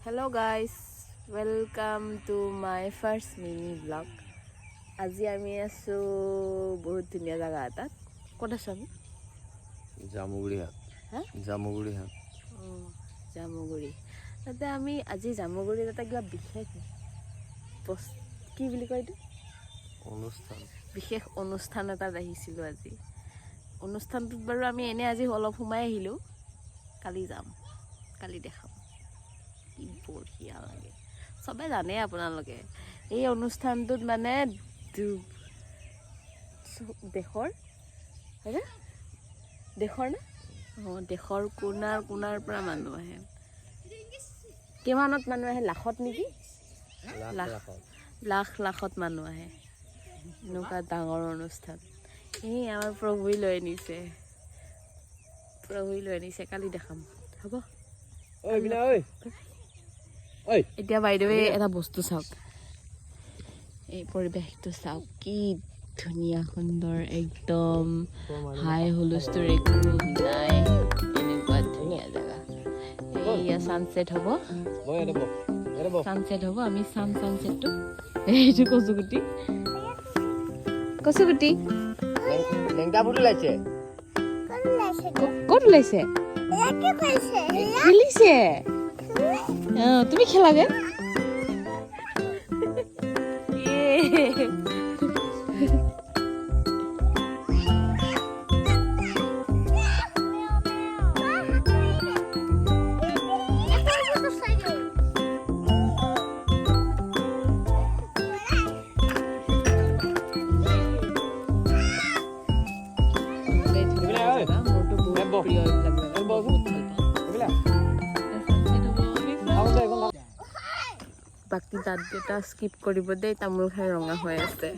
Hello guys, welcome to my first mini vlog. আজি আমি আছো বহুত ধুনীয়া জায়গা এটাত। ক'ত আছো আমি? জামুগুৰিহাট। হা? জামুগুৰিহাট। জামুগুৰি। তাতে আমি আজি জামুগুৰিত এটা কিবা বিশেষ কি বুলি কয় এইটো? অনুষ্ঠান। বিশেষ অনুষ্ঠান এটাত আহিছিলোঁ আজি। অনুষ্ঠানটোত বাৰু আমি এনে আজি অলপ সোমাই আহিলোঁ। কালি যাম, কালি দেখাম। কি বঢ়িয়া লাগে, চবে জানে আপোনালোকে এই অনুষ্ঠানটোত মানে দেশৰ হয়নে দেশৰ না দেশৰ কোণাৰ পৰা মানুহ আহে। কিমানত মানুহ আহে? লাখত নেকি? লাখত মানুহ আহে। এনেকুৱা ডাঙৰ অনুষ্ঠান। এই আমাৰ প্ৰভুই লৈ আনিছে, কালি দেখাম হ'ব। এতিয়া বাইদেৱে এটা বস্তু চাওক, এই পৰিৱেশটো চাওক, কি ধুনীয়া সুন্দৰ, একদম হাই হুলস্থুল একো নাই, এনেকুৱা ধুনীয়া জেগা। এইয়া ছানছেট হ'ব, আমি চাম ছানছেটটো। এইটো কচুগুটি ক'ত ওলাইছে? খেলিছে। তুমি খেলাগে। বাকী দাঁত দুটা স্কিপ কৰিব দেই, তামোল খাই ৰঙা হৈ আছে।